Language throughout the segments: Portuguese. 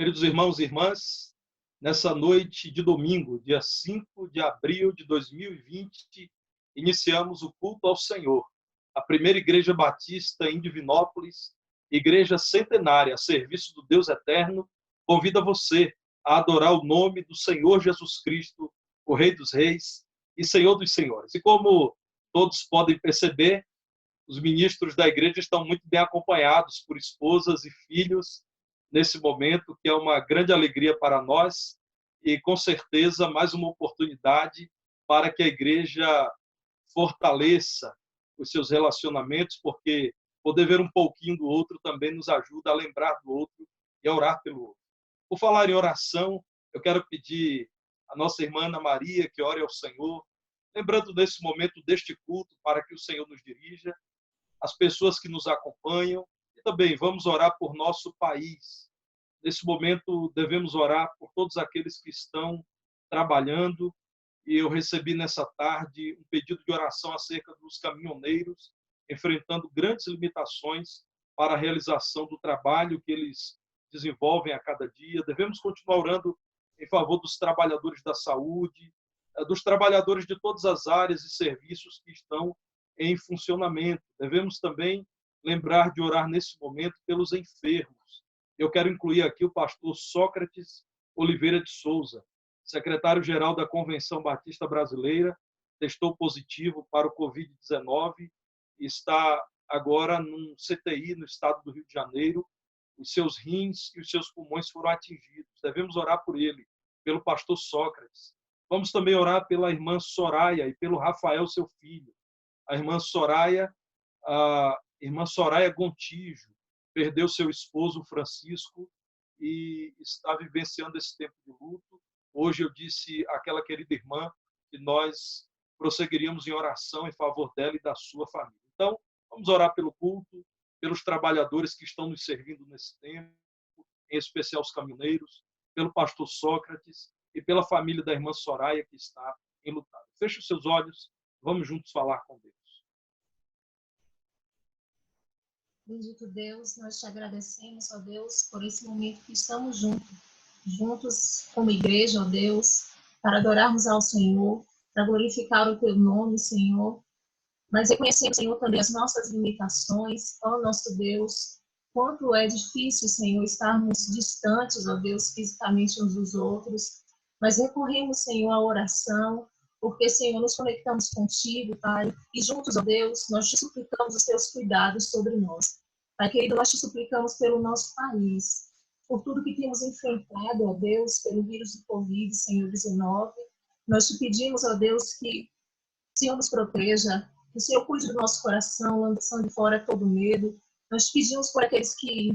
Queridos irmãos e irmãs, nessa noite de domingo, dia 5 de abril de 2020, iniciamos o culto ao Senhor. A primeira igreja batista em Divinópolis, igreja centenária, a serviço do Deus eterno, convida você a adorar o nome do Senhor Jesus Cristo, o Rei dos Reis e Senhor dos Senhores. E como todos podem perceber, os ministros da igreja estão muito bem acompanhados por esposas e filhos nesse momento, que é uma grande alegria para nós e, com certeza, mais uma oportunidade para que a igreja fortaleça os seus relacionamentos, porque poder ver um pouquinho do outro também nos ajuda a lembrar do outro e a orar pelo outro. Por falar em oração, eu quero pedir à nossa irmã Ana Maria que ore ao Senhor, lembrando nesse momento deste culto para que o Senhor nos dirija, as pessoas que nos acompanham, e também vamos orar por nosso país. Nesse momento, devemos orar por todos aqueles que estão trabalhando, e eu recebi nessa tarde um pedido de oração acerca dos caminhoneiros, enfrentando grandes limitações para a realização do trabalho que eles desenvolvem a cada dia. Devemos continuar orando em favor dos trabalhadores da saúde, dos trabalhadores de todas as áreas e serviços que estão em funcionamento. Devemos também lembrar de orar nesse momento pelos enfermos. Eu quero incluir aqui o pastor Sócrates Oliveira de Souza, secretário-geral da Convenção Batista Brasileira, testou positivo para o Covid-19 e está agora num CTI no estado do Rio de Janeiro. Os seus rins e os seus pulmões foram atingidos. Devemos orar por ele, pelo pastor Sócrates. Vamos também orar pela irmã Soraya e pelo Rafael, seu filho. A irmã Soraya Gontijo, perdeu seu esposo Francisco e está vivenciando esse tempo de luto. Hoje eu disse àquela querida irmã que nós prosseguiríamos em oração em favor dela e da sua família. Então, vamos orar pelo culto, pelos trabalhadores que estão nos servindo nesse tempo, em especial os caminhoneiros, pelo pastor Sócrates e pela família da irmã Soraya que está enlutada. Feche os seus olhos, vamos juntos falar com Deus. Bendito Deus, nós te agradecemos, ó Deus, por esse momento que estamos juntos como igreja, ó Deus, para adorarmos ao Senhor, para glorificar o teu nome, Senhor, mas reconhecendo, Senhor, também as nossas limitações, ó nosso Deus, quanto é difícil, Senhor, estarmos distantes, ó Deus, fisicamente uns dos outros, mas recorremos, Senhor, à oração, porque, Senhor, nos conectamos contigo, Pai, e juntos, ó Deus, nós te suplicamos os teus cuidados sobre nós. Pai querido, nós te suplicamos pelo nosso país, por tudo que temos enfrentado, ó Deus, pelo vírus do Covid, Senhor, 19. Nós te pedimos, ó Deus, que o Senhor nos proteja, que o Senhor cuide do nosso coração, lançando fora todo medo. Nós te pedimos por aqueles que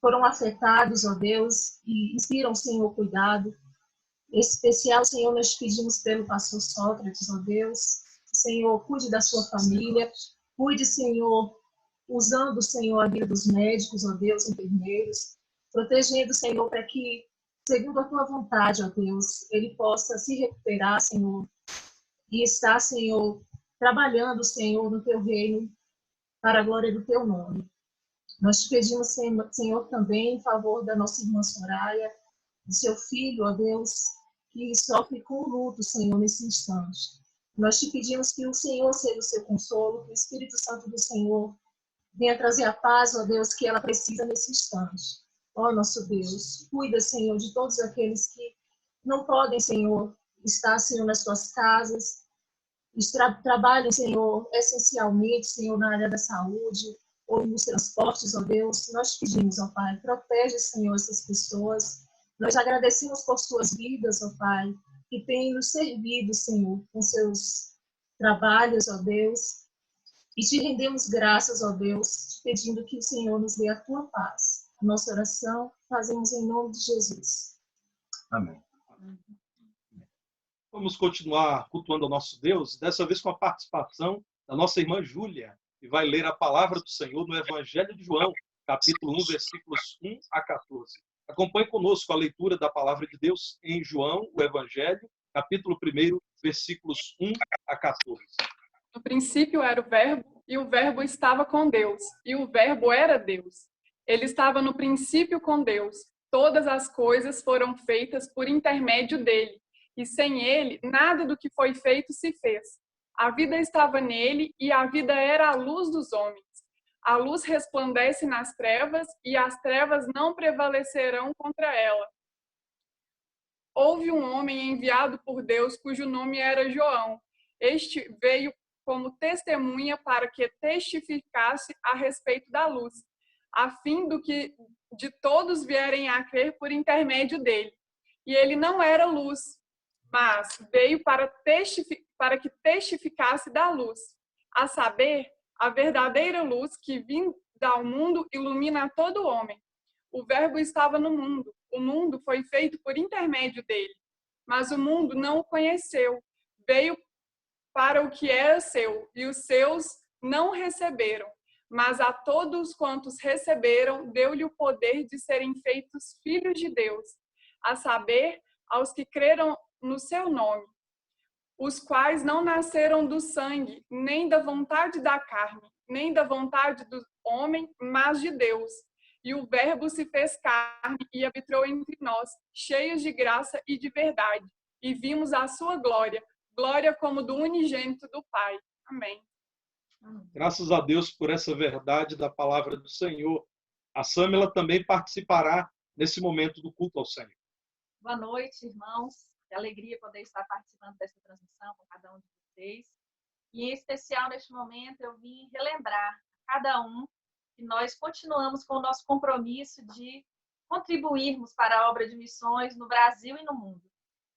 foram afetados, ó Deus, e inspiram, Senhor, cuidado. Esse especial, Senhor, nós pedimos pelo pastor Sócrates, ó Deus. Senhor, cuide da sua família. Cuide, Senhor, usando, Senhor, a vida dos médicos, ó Deus, enfermeiros. Protegendo, Senhor, para que, segundo a tua vontade, ó Deus, ele possa se recuperar, Senhor. E estar, Senhor, trabalhando, Senhor, no teu reino, para a glória do teu nome. Nós te pedimos, Senhor, também em favor da nossa irmã Soraya, do seu filho, ó Deus, que sofre com luto, Senhor, nesse instante. Nós te pedimos que o Senhor seja o seu consolo, que o Espírito Santo do Senhor venha trazer a paz, ó Deus, que ela precisa nesse instante. Ó nosso Deus, cuida, Senhor, de todos aqueles que não podem, Senhor, estar, Senhor, nas suas casas, trabalham, Senhor, essencialmente, Senhor, na área da saúde ou nos transportes, ó Deus. Nós te pedimos, ó Pai, protege, Senhor, essas pessoas. Nós agradecemos por suas vidas, ó Pai, que têm nos servido, Senhor, com seus trabalhos, ó Deus. E te rendemos graças, ó Deus, pedindo que o Senhor nos dê a tua paz. A nossa oração fazemos em nome de Jesus. Amém. Vamos continuar cultuando ao nosso Deus, dessa vez com a participação da nossa irmã Júlia, que vai ler a palavra do Senhor no Evangelho de João, capítulo 1, versículos 1 a 14. Acompanhe conosco a leitura da palavra de Deus em João, o Evangelho, capítulo 1, versículos 1 a 14. No princípio era o Verbo, e o Verbo estava com Deus, e o Verbo era Deus. Ele estava no princípio com Deus. todas as coisas foram feitas por intermédio dele, e sem ele, nada do que foi feito se fez. A vida estava nele, e a vida era a luz dos homens. A luz resplandece nas trevas, e as trevas não prevalecerão contra ela. Houve um homem enviado por Deus, cujo nome era João. Este veio como testemunha para que testificasse a respeito da luz, a fim de todos vierem a crer por intermédio dele. E ele não era luz, mas veio para que testificasse da luz, a saber, a verdadeira luz que vinda ao mundo ilumina a todo homem. O Verbo estava no mundo, o mundo foi feito por intermédio dele, mas o mundo não o conheceu. Veio para o que era seu, e os seus não receberam. Mas a todos quantos receberam, deu-lhe o poder de serem feitos filhos de Deus, a saber, aos que creram no seu nome, os quais não nasceram do sangue, nem da vontade da carne, nem da vontade do homem, mas de Deus. E o Verbo se fez carne e habitou entre nós, cheios de graça e de verdade. E vimos a sua glória, glória como do unigênito do Pai. Amém. Graças a Deus por essa verdade da palavra do Senhor. A Sâmela também participará nesse momento do culto ao Senhor. Boa noite, irmãos. Que alegria poder estar participando dessa transmissão com cada um de vocês. E em especial, neste momento, eu vim relembrar a cada um que nós continuamos com o nosso compromisso de contribuirmos para a obra de missões no Brasil e no mundo.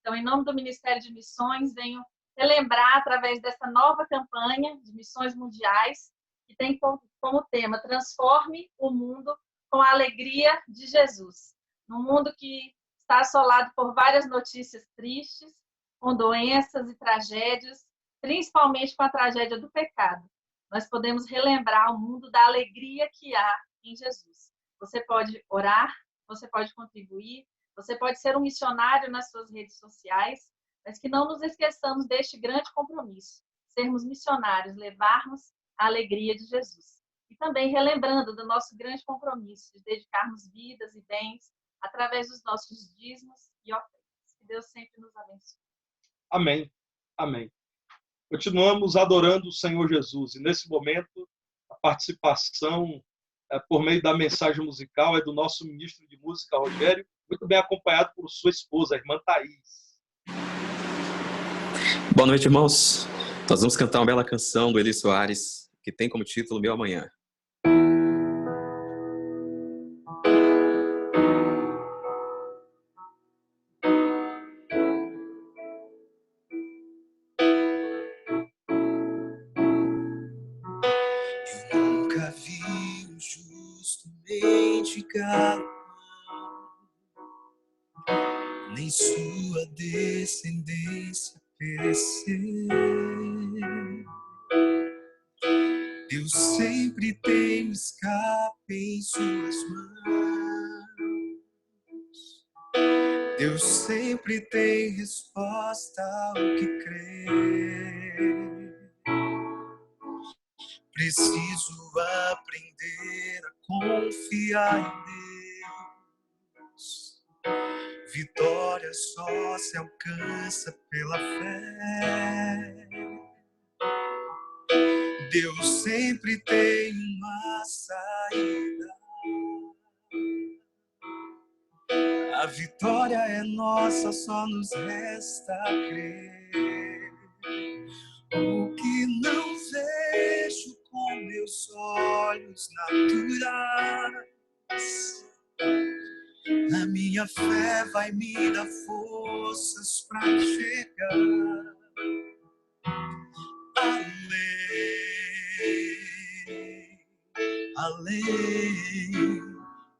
Então, em nome do Ministério de Missões, venho relembrar através dessa nova campanha de missões mundiais, que tem como tema Transforme o Mundo com a Alegria de Jesus. Num mundo que está assolado por várias notícias tristes, com doenças e tragédias, principalmente com a tragédia do pecado. Nós podemos relembrar o mundo da alegria que há em Jesus. Você pode orar, você pode contribuir, você pode ser um missionário nas suas redes sociais, mas que não nos esqueçamos deste grande compromisso, sermos missionários, levarmos a alegria de Jesus. E também relembrando do nosso grande compromisso de dedicarmos vidas e bens através dos nossos dízimos e ofertas. Que Deus sempre nos abençoe. Amém. Amém. Continuamos adorando o Senhor Jesus. E nesse momento, a participação por meio da mensagem musical é do nosso ministro de música, Rogério, muito bem acompanhado por sua esposa, a irmã Thaís. Boa noite, irmãos. Nós vamos cantar uma bela canção do Eli Soares, que tem como título Meu Amanhã. Eu nunca vi um justo mendigar, nem sua descendência perecer. Deus sempre tem um escape em suas mãos. Deus sempre tem resposta ao que crê. Preciso aprender a confiar em Deus. Vitória só se alcança pela fé. Deus sempre tem uma saída. A vitória é nossa, só nos resta crer. O que não vejo com meus olhos naturais, a minha fé vai me dar forças para chegar além.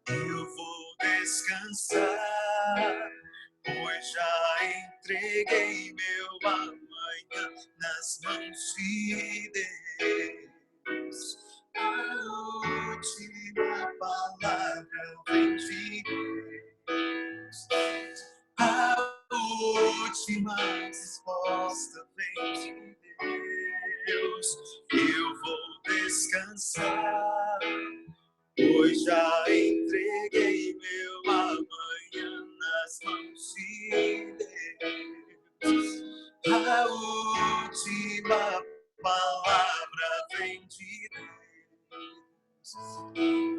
Eu vou descansar, pois já entreguei meu amanhã nas mãos de Deus. A última palavra vem de Deus. A última resposta vem de Deus. Eu vou descansar, pois já entreguei meu amanhã de Deus.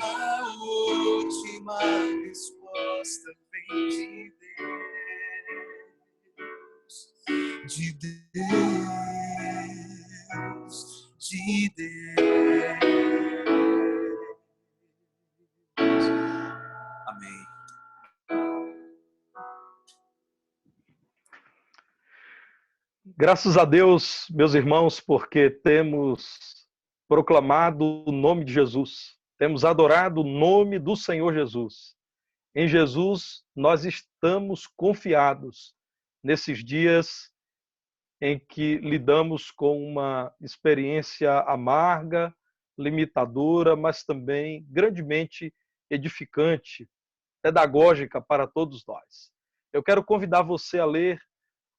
A última resposta vem de Deus. De Deus. De Deus. Amém. Graças a Deus, meus irmãos, porque temos proclamado o nome de Jesus, temos adorado o nome do Senhor Jesus. Em Jesus, nós estamos confiados nesses dias em que lidamos com uma experiência amarga, limitadora, mas também grandemente edificante, pedagógica para todos nós. Eu quero convidar você a ler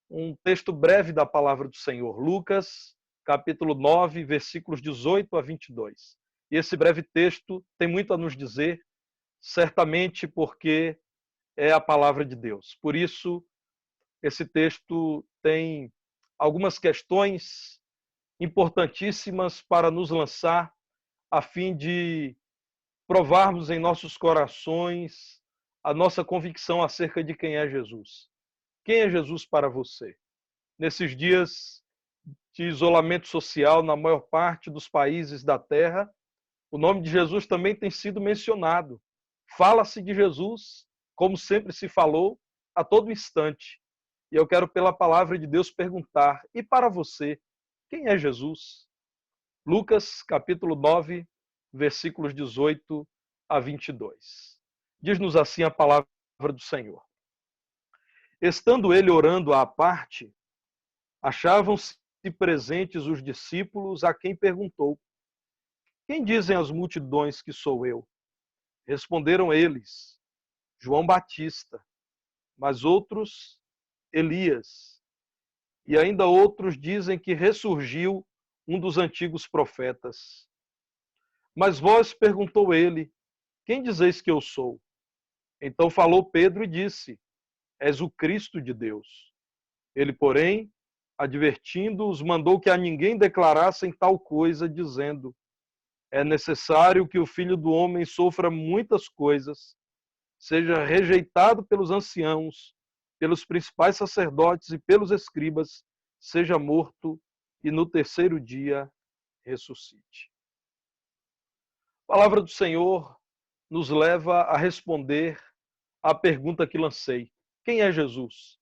um texto breve da palavra do Senhor, Lucas, capítulo 9, versículos 18 a 22. E esse breve texto tem muito a nos dizer, certamente porque é a palavra de Deus. Por isso, esse texto tem algumas questões importantíssimas para nos lançar, a fim de provarmos em nossos corações a nossa convicção acerca de quem é Jesus. Quem é Jesus para você? Nesses dias de isolamento social na maior parte dos países da Terra, o nome de Jesus também tem sido mencionado. Fala-se de Jesus, como sempre se falou, a todo instante. E eu quero, pela palavra de Deus, perguntar, e para você, quem é Jesus? Lucas, capítulo 9, versículos 18 a 22. Diz-nos assim a palavra do Senhor. Estando ele orando à parte, achavam-se presentes os discípulos, a quem perguntou: quem dizem as multidões que sou eu? Responderam eles: João Batista, mas outros, Elias. E ainda outros dizem que ressurgiu um dos antigos profetas. Mas vós, perguntou ele, quem dizeis que eu sou? Então falou Pedro e disse: és o Cristo de Deus. Ele, porém, advertindo-os, mandou que a ninguém declarassem tal coisa, dizendo: é necessário que o Filho do Homem sofra muitas coisas, seja rejeitado pelos anciãos, pelos principais sacerdotes e pelos escribas, seja morto e no terceiro dia ressuscite. A palavra do Senhor nos leva a responder à pergunta que lancei: quem é Jesus?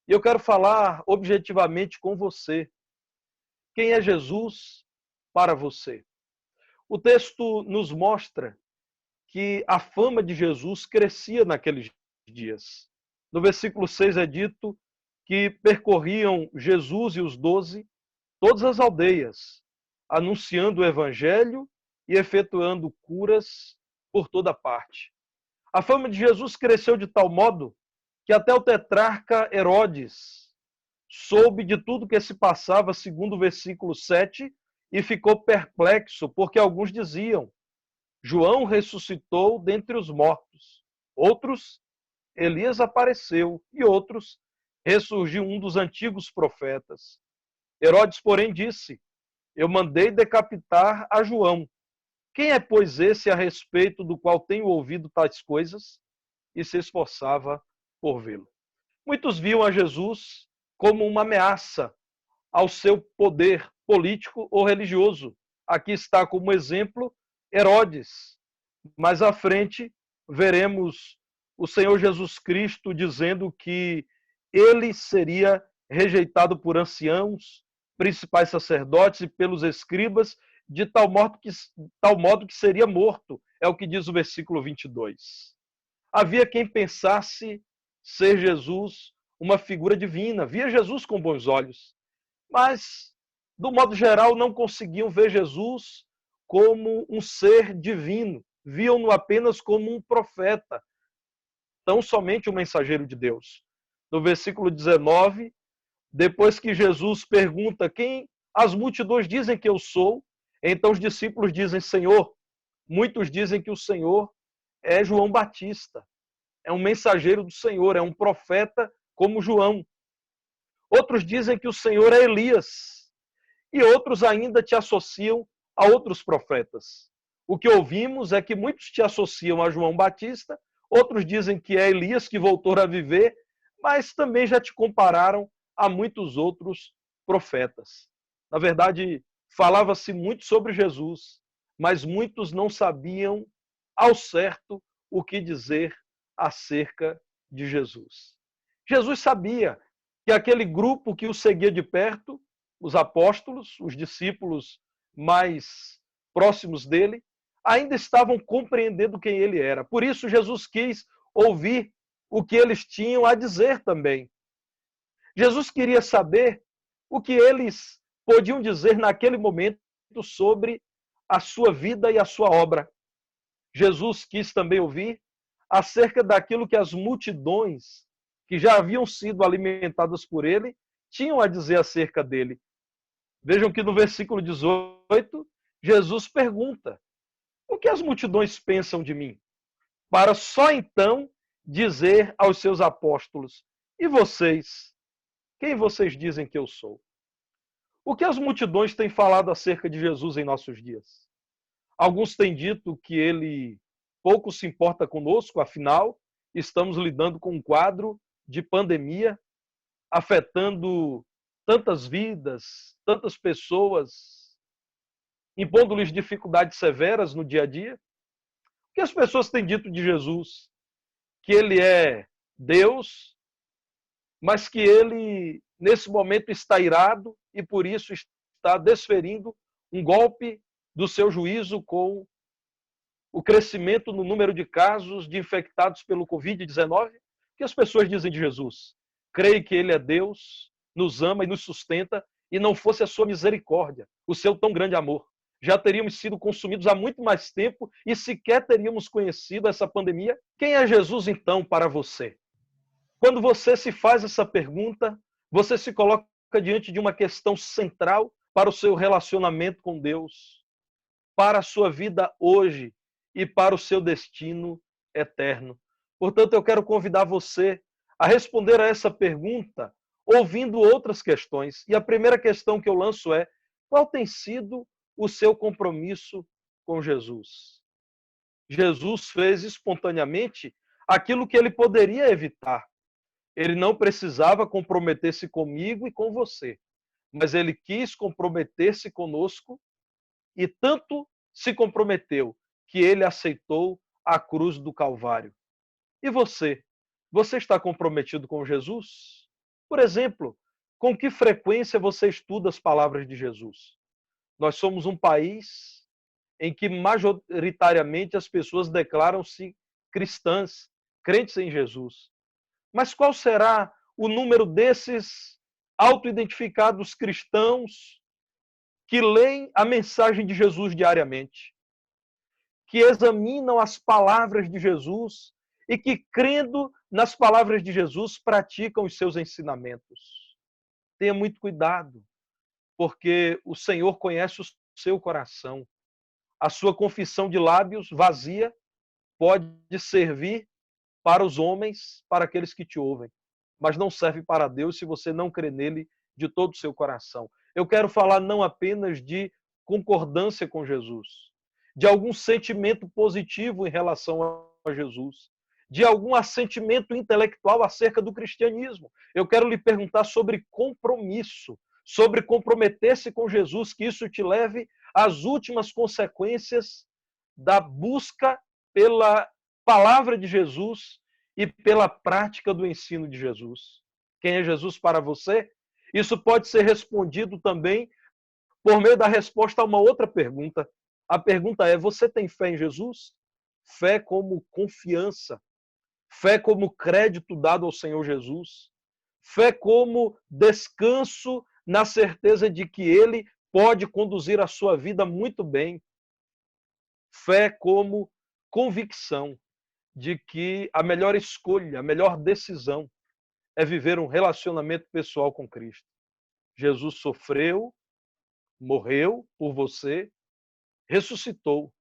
E eu quero falar objetivamente com você. Quem é Jesus para você? O texto nos mostra que a fama de Jesus crescia naqueles dias. No versículo 6 é dito que percorriam Jesus e os 12 todas as aldeias, anunciando o evangelho e efetuando curas por toda parte. A fama de Jesus cresceu de tal modo que até o tetrarca Herodes soube de tudo que se passava, segundo o versículo 7, e ficou perplexo, porque alguns diziam: João ressuscitou dentre os mortos. Outros, Elias apareceu. E outros, ressurgiu um dos antigos profetas. Herodes, porém, disse: eu mandei decapitar a João. Quem é, pois, esse a respeito do qual tenho ouvido tais coisas? E se esforçava por vê-lo. Muitos viam a Jesus como uma ameaça ao seu poder político ou religioso. Aqui está como exemplo Herodes. Mais à frente, veremos o Senhor Jesus Cristo dizendo que ele seria rejeitado por anciãos, principais sacerdotes e pelos escribas, de tal modo que seria morto. É o que diz o versículo 22. Havia quem pensasse ser Jesus uma figura divina, via Jesus com bons olhos, mas, do modo geral, não conseguiam ver Jesus como um ser divino, viam-no apenas como um profeta, tão somente um mensageiro de Deus. No versículo 19, depois que Jesus pergunta quem as multidões dizem que eu sou, então os discípulos dizem: Senhor, muitos dizem que o Senhor é João Batista, é um mensageiro do Senhor, é um profeta como João. Outros dizem que o Senhor é Elias. E outros ainda te associam a outros profetas. O que ouvimos é que muitos te associam a João Batista, outros dizem que é Elias que voltou a viver, mas também já te compararam a muitos outros profetas. Na verdade, falava-se muito sobre Jesus, mas muitos não sabiam ao certo o que dizer acerca de Jesus. Jesus sabia que aquele grupo que o seguia de perto, os apóstolos, os discípulos mais próximos dele, ainda estavam compreendendo quem ele era. Por isso, Jesus quis ouvir o que eles tinham a dizer também. Jesus queria saber o que eles podiam dizer naquele momento sobre a sua vida e a sua obra. Jesus quis também ouvir acerca daquilo que as multidões que já haviam sido alimentadas por ele tinham a dizer acerca dele. Vejam que no versículo 18, Jesus pergunta: o que as multidões pensam de mim? Para só então dizer aos seus apóstolos: e vocês? Quem vocês dizem que eu sou? O que as multidões têm falado acerca de Jesus em nossos dias? Alguns têm dito que ele pouco se importa conosco, afinal, estamos lidando com um quadro de pandemia afetando tantas vidas, tantas pessoas, impondo-lhes dificuldades severas no dia a dia. O que as pessoas têm dito de Jesus? Que ele é Deus, mas que ele, nesse momento, está irado e, por isso, está desferindo um golpe do seu juízo com o crescimento no número de casos de infectados pelo Covid-19. O que as pessoas dizem de Jesus? Creem que ele é Deus, nos ama e nos sustenta, e não fosse a sua misericórdia, o seu tão grande amor, já teríamos sido consumidos há muito mais tempo e sequer teríamos conhecido essa pandemia. Quem é Jesus, então, para você? Quando você se faz essa pergunta, você se coloca diante de uma questão central para o seu relacionamento com Deus, para a sua vida hoje e para o seu destino eterno. Portanto, eu quero convidar você a responder a essa pergunta ouvindo outras questões. E a primeira questão que eu lanço é: qual tem sido o seu compromisso com Jesus? Jesus fez espontaneamente aquilo que ele poderia evitar. Ele não precisava comprometer-se comigo e com você, mas ele quis comprometer-se conosco e tanto se comprometeu que ele aceitou a cruz do Calvário. E você? Você está comprometido com Jesus? Por exemplo, com que frequência você estuda as palavras de Jesus? Nós somos um país em que majoritariamente as pessoas declaram-se cristãs, crentes em Jesus. Mas qual será o número desses auto-identificados cristãos que leem a mensagem de Jesus diariamente, que examinam as palavras de Jesus e que, crendo nas palavras de Jesus, praticam os seus ensinamentos? Tenha muito cuidado, porque o Senhor conhece o seu coração. A sua confissão de lábios vazia pode servir para os homens, para aqueles que te ouvem, mas não serve para Deus se você não crê nele de todo o seu coração. Eu quero falar não apenas de concordância com Jesus, de algum sentimento positivo em relação a Jesus, de algum assentimento intelectual acerca do cristianismo. Eu quero lhe perguntar sobre compromisso, sobre comprometer-se com Jesus, que isso te leve às últimas consequências da busca pela palavra de Jesus e pela prática do ensino de Jesus. Quem é Jesus para você? Isso pode ser respondido também por meio da resposta a uma outra pergunta. A pergunta é: você tem fé em Jesus? Fé como confiança, fé como crédito dado ao Senhor Jesus, fé como descanso na certeza de que Ele pode conduzir a sua vida muito bem, fé como convicção de que a melhor escolha, a melhor decisão é viver um relacionamento pessoal com Cristo. Jesus sofreu, morreu por você, ressuscitou.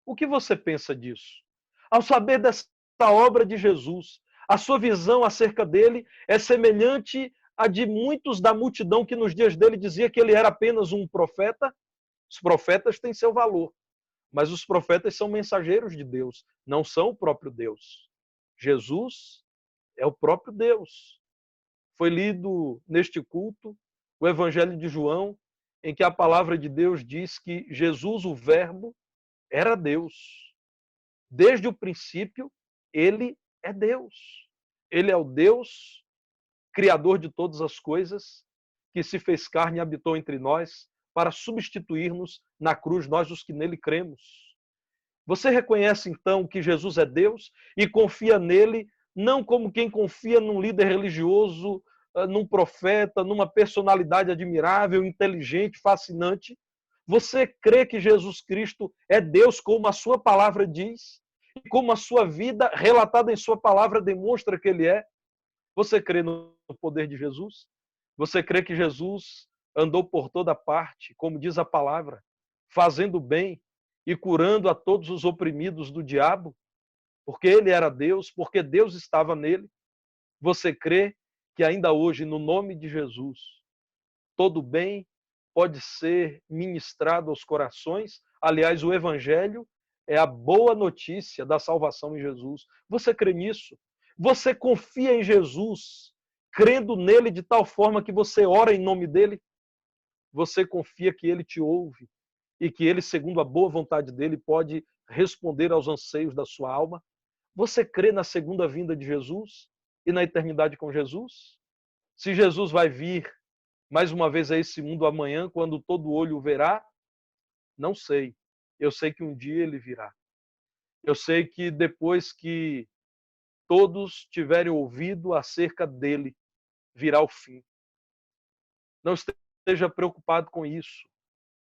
O que você pensa disso? Ao saber dessa obra de Jesus, a sua visão acerca dele é semelhante à de muitos da multidão que nos dias dele dizia que ele era apenas um profeta? Os profetas têm seu valor, mas os profetas são mensageiros de Deus, não são o próprio Deus. Jesus é o próprio Deus. Foi lido neste culto o Evangelho de João, em que a palavra de Deus diz que Jesus, o Verbo, era Deus. Desde o princípio, ele é Deus. Ele é o Deus, criador de todas as coisas, que se fez carne e habitou entre nós para substituir-nos na cruz, nós os que nele cremos. Você reconhece então que Jesus é Deus e confia nele, não como quem confia num líder religioso, num profeta, numa personalidade admirável, inteligente, fascinante. Você crê que Jesus Cristo é Deus, como a sua palavra diz, e como a sua vida, relatada em sua palavra, demonstra que ele é? Você crê no poder de Jesus? Você crê que Jesus andou por toda parte, como diz a palavra, fazendo bem e curando a todos os oprimidos do diabo? Porque ele era Deus, porque Deus estava nele. Você crê que ainda hoje, no nome de Jesus, todo bem pode ser ministrado aos corações? Aliás, o Evangelho é a boa notícia da salvação em Jesus. Você crê nisso? Você confia em Jesus, crendo nele de tal forma que você ora em nome dele? Você confia que ele te ouve e que ele, segundo a boa vontade dele, pode responder aos anseios da sua alma? Você crê na segunda vinda de Jesus e na eternidade com Jesus? Se Jesus vai vir mais uma vez a esse mundo amanhã, quando todo olho o verá, não sei. Eu sei que um dia ele virá. Eu sei que depois que todos tiverem ouvido acerca dele, virá o fim. Não esteja preocupado com isso.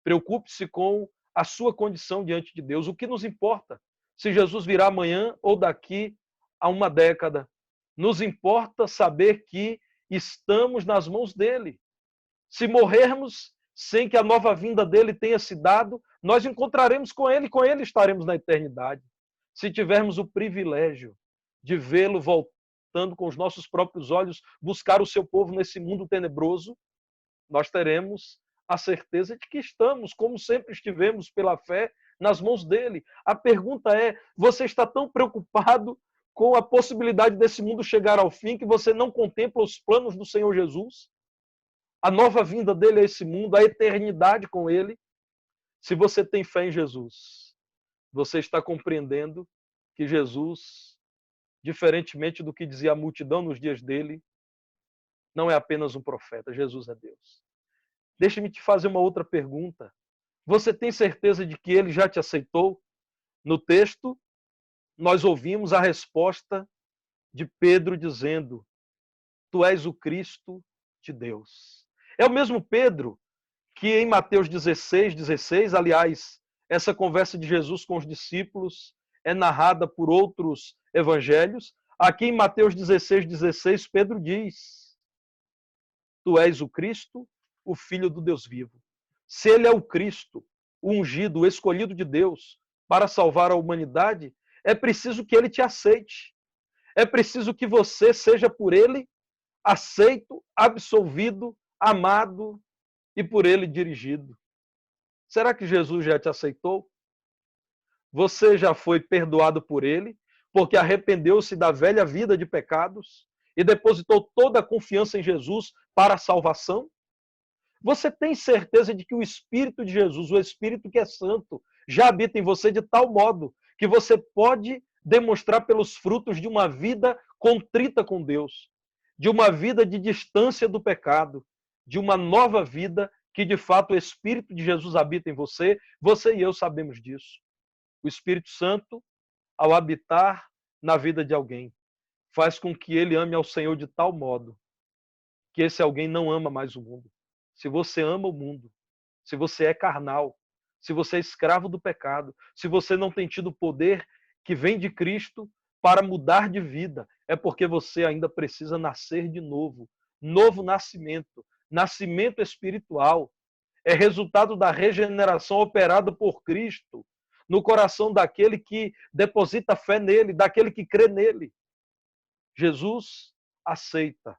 Preocupe-se com a sua condição diante de Deus. O que nos importa se Jesus virá amanhã ou daqui a uma década? Nos importa saber que estamos nas mãos dele. Se morrermos sem que a nova vinda dele tenha se dado, nós encontraremos com ele estaremos na eternidade. Se tivermos o privilégio de vê-lo voltando com os nossos próprios olhos, buscar o seu povo nesse mundo tenebroso, nós teremos a certeza de que estamos, como sempre estivemos pela fé, nas mãos dele. A pergunta é, você está tão preocupado com a possibilidade desse mundo chegar ao fim que você não contempla os planos do Senhor Jesus? A nova vinda dele a esse mundo, a eternidade com ele? Se você tem fé em Jesus, você está compreendendo que Jesus, diferentemente do que dizia a multidão nos dias dele, não é apenas um profeta, Jesus é Deus. Deixe-me te fazer uma outra pergunta. Você tem certeza de que ele já te aceitou? No texto, nós ouvimos a resposta de Pedro dizendo: Tu és o Cristo de Deus. É o mesmo Pedro que em Mateus 16, aliás, essa conversa de Jesus com os discípulos é narrada por outros evangelhos. Aqui em Mateus 16, Pedro diz: Tu és o Cristo, o Filho do Deus vivo. Se ele é o Cristo, o ungido, o escolhido de Deus para salvar a humanidade, é preciso que ele te aceite. É preciso que você seja por ele aceito, absolvido, amado e por ele dirigido. Será que Jesus já te aceitou? Você já foi perdoado por ele, porque arrependeu-se da velha vida de pecados e depositou toda a confiança em Jesus para a salvação? Você tem certeza de que o Espírito de Jesus, o Espírito que é santo, já habita em você de tal modo que você pode demonstrar pelos frutos de uma vida contrita com Deus, de uma vida de distância do pecado, de uma nova vida que de fato o Espírito de Jesus habita em você? Você e eu sabemos disso. O Espírito Santo, ao habitar na vida de alguém, faz com que ele ame ao Senhor de tal modo que esse alguém não ama mais o mundo. Se você ama o mundo, se você é carnal, se você é escravo do pecado, se você não tem tido o poder que vem de Cristo para mudar de vida, é porque você ainda precisa nascer de novo. Novo nascimento, nascimento espiritual, é resultado da regeneração operada por Cristo no coração daquele que deposita fé nele, daquele que crê nele. Jesus aceita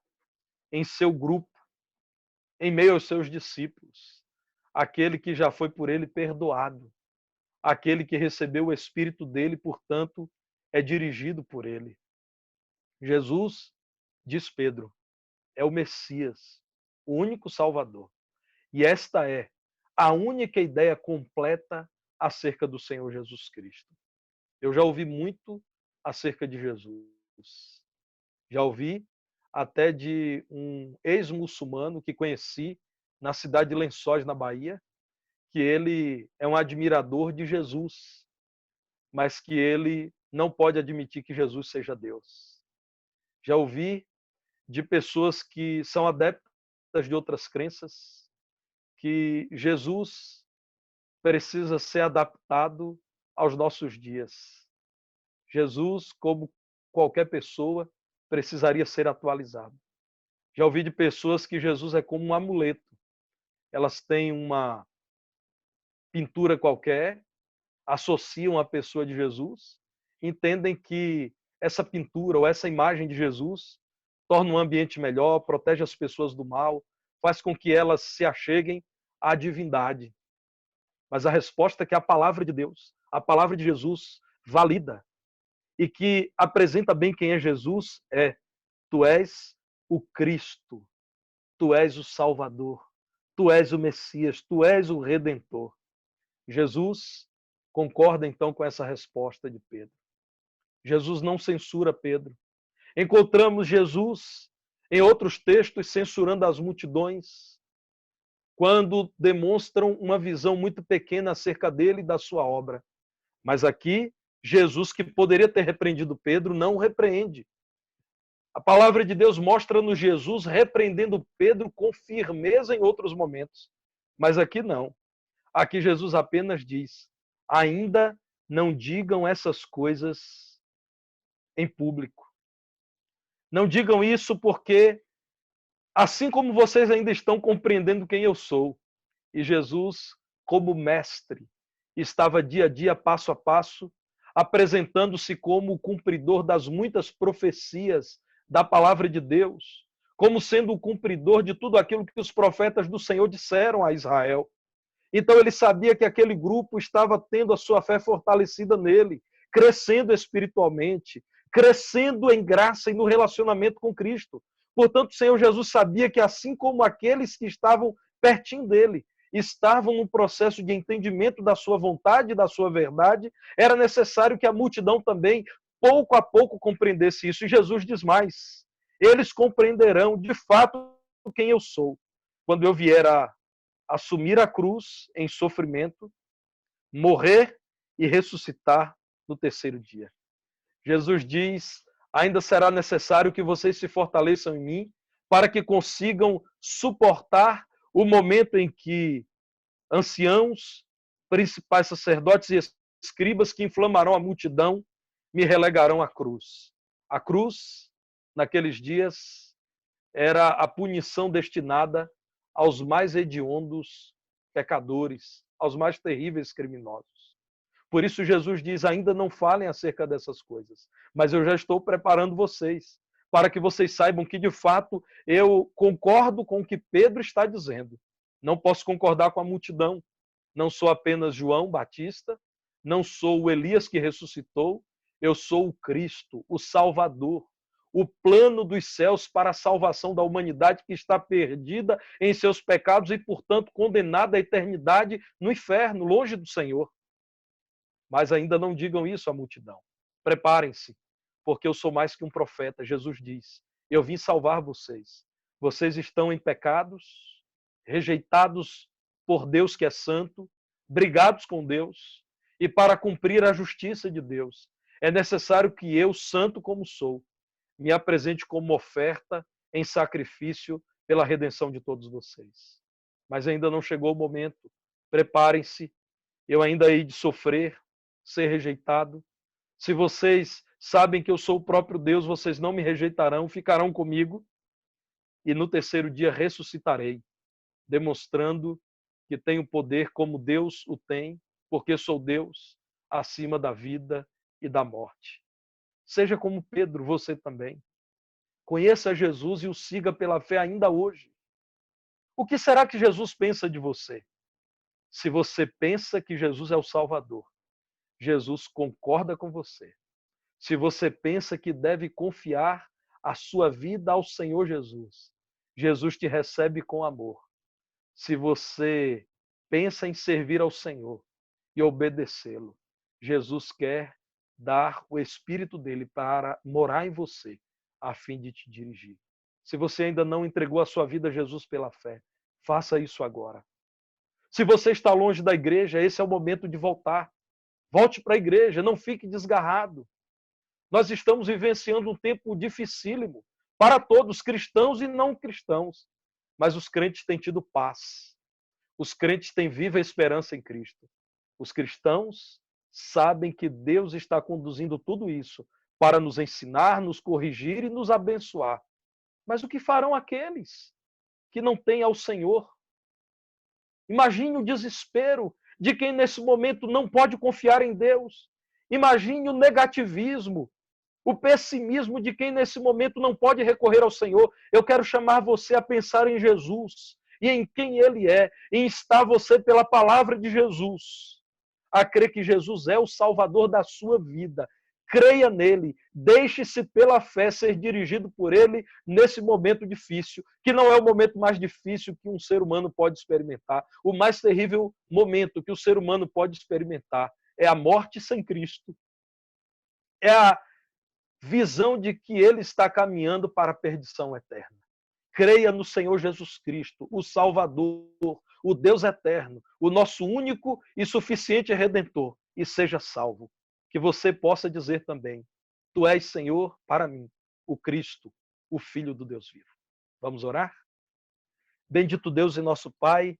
em seu grupo, em meio aos seus discípulos, aquele que já foi por ele perdoado, aquele que recebeu o Espírito dele, portanto, é dirigido por ele. Jesus, diz Pedro, é o Messias, o único Salvador. E esta é a única ideia completa acerca do Senhor Jesus Cristo. Eu já ouvi muito acerca de Jesus. Já ouvi até de um ex-muçulmano que conheci na cidade de Lençóis, na Bahia, que ele é um admirador de Jesus, mas que ele não pode admitir que Jesus seja Deus. Já ouvi de pessoas que são adeptas de outras crenças, que Jesus precisa ser adaptado aos nossos dias. Jesus, como qualquer pessoa, precisaria ser atualizado. Já ouvi de pessoas que Jesus é como um amuleto. Elas têm uma pintura qualquer, associam a pessoa de Jesus, entendem que essa pintura ou essa imagem de Jesus torna um ambiente melhor, protege as pessoas do mal, faz com que elas se acheguem à divindade. Mas a resposta é que a palavra de Deus, a palavra de Jesus, valida e que apresenta bem quem é Jesus é: tu és o Cristo, tu és o Salvador, tu és o Messias, tu és o Redentor. Jesus concorda então com essa resposta de Pedro. Jesus não censura Pedro. Encontramos Jesus em outros textos censurando as multidões, quando demonstram uma visão muito pequena acerca dele e da sua obra. Mas aqui, Jesus, que poderia ter repreendido Pedro, não o repreende. A palavra de Deus mostra-nos Jesus repreendendo Pedro com firmeza em outros momentos. Mas aqui não. Aqui Jesus apenas diz: ainda não digam essas coisas em público. Não digam isso porque, assim como vocês ainda estão compreendendo quem eu sou, e Jesus, como mestre, estava dia a dia, passo a passo, apresentando-se como o cumpridor das muitas profecias da palavra de Deus, como sendo o cumpridor de tudo aquilo que os profetas do Senhor disseram a Israel. Então ele sabia que aquele grupo estava tendo a sua fé fortalecida nele, crescendo espiritualmente, crescendo em graça e no relacionamento com Cristo. Portanto, o Senhor Jesus sabia que assim como aqueles que estavam pertinho dele estavam num processo de entendimento da sua vontade e da sua verdade, era necessário que a multidão também, pouco a pouco, compreendesse isso. E Jesus diz mais: eles compreenderão de fato quem eu sou, quando eu vier a assumir a cruz em sofrimento, morrer e ressuscitar no terceiro dia. Jesus diz: ainda será necessário que vocês se fortaleçam em mim, para que consigam suportar o momento em que anciãos, principais sacerdotes e escribas que inflamarão a multidão me relegarão à cruz. A cruz, naqueles dias, era a punição destinada aos mais hediondos pecadores, aos mais terríveis criminosos. Por isso Jesus diz: ainda não falem acerca dessas coisas, mas eu já estou preparando vocês, para que vocês saibam que, de fato, eu concordo com o que Pedro está dizendo. Não posso concordar com a multidão. Não sou apenas João Batista, não sou o Elias que ressuscitou, eu sou o Cristo, o Salvador, o plano dos céus para a salvação da humanidade que está perdida em seus pecados e, portanto, condenada à eternidade no inferno, longe do Senhor. Mas ainda não digam isso à multidão. Preparem-se, porque eu sou mais que um profeta. Jesus diz: eu vim salvar vocês. Vocês estão em pecados, rejeitados por Deus que é santo, brigados com Deus, e para cumprir a justiça de Deus, é necessário que eu, santo como sou, me apresente como oferta em sacrifício pela redenção de todos vocês. Mas ainda não chegou o momento. Preparem-se. Eu ainda hei de sofrer, ser rejeitado. Se vocês sabem que eu sou o próprio Deus, vocês não me rejeitarão, ficarão comigo. E no terceiro dia ressuscitarei, demonstrando que tenho poder como Deus o tem, porque sou Deus acima da vida e da morte. Seja como Pedro, você também. Conheça Jesus e o siga pela fé ainda hoje. O que será que Jesus pensa de você? Se você pensa que Jesus é o Salvador, Jesus concorda com você. Se você pensa que deve confiar a sua vida ao Senhor Jesus, Jesus te recebe com amor. Se você pensa em servir ao Senhor e obedecê-lo, Jesus quer dar o Espírito dele para morar em você, a fim de te dirigir. Se você ainda não entregou a sua vida a Jesus pela fé, faça isso agora. Se você está longe da igreja, esse é o momento de voltar. Volte para a igreja, não fique desgarrado. Nós estamos vivenciando um tempo dificílimo para todos, cristãos e não cristãos. Mas os crentes têm tido paz. Os crentes têm viva esperança em Cristo. Os cristãos sabem que Deus está conduzindo tudo isso para nos ensinar, nos corrigir e nos abençoar. Mas o que farão aqueles que não têm ao Senhor? Imagine o desespero de quem nesse momento não pode confiar em Deus. Imagine o negativismo, o pessimismo de quem nesse momento não pode recorrer ao Senhor. Eu quero chamar você a pensar em Jesus e em quem Ele é, e instar você pela palavra de Jesus a crer que Jesus é o Salvador da sua vida. Creia nele, deixe-se pela fé ser dirigido por ele nesse momento difícil, que não é o momento mais difícil que um ser humano pode experimentar. O mais terrível momento que o ser humano pode experimentar é a morte sem Cristo. É a visão de que ele está caminhando para a perdição eterna. Creia no Senhor Jesus Cristo, o Salvador, o Deus eterno, o nosso único e suficiente Redentor, e seja salvo. Que você possa dizer também: Tu és Senhor para mim, o Cristo, o Filho do Deus vivo. Vamos orar? Bendito Deus e nosso Pai,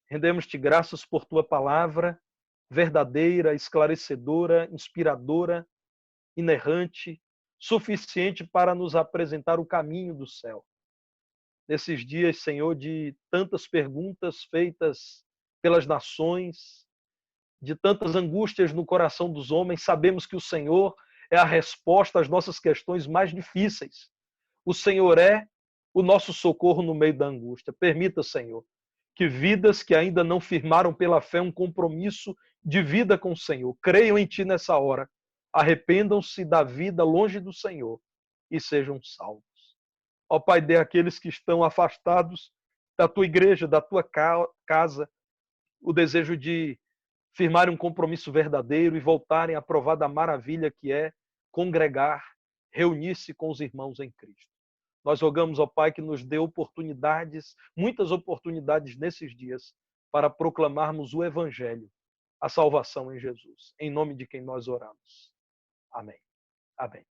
rendemos-te graças por tua palavra, verdadeira, esclarecedora, inspiradora, inerrante, suficiente para nos apresentar o caminho do céu. Nesses dias, Senhor, de tantas perguntas feitas pelas nações, de tantas angústias no coração dos homens, sabemos que o Senhor é a resposta às nossas questões mais difíceis. O Senhor é o nosso socorro no meio da angústia. Permita, Senhor, que vidas que ainda não firmaram pela fé um compromisso de vida com o Senhor, creiam em Ti nessa hora, arrependam-se da vida longe do Senhor e sejam salvos. Ó Pai, dê àqueles que estão afastados da Tua igreja, da Tua casa, o desejo de firmarem um compromisso verdadeiro e voltarem a provar da maravilha que é congregar, reunir-se com os irmãos em Cristo. Nós rogamos ao Pai que nos dê oportunidades, muitas oportunidades nesses dias, para proclamarmos o Evangelho, a salvação em Jesus. Em nome de quem nós oramos. Amém. Amém.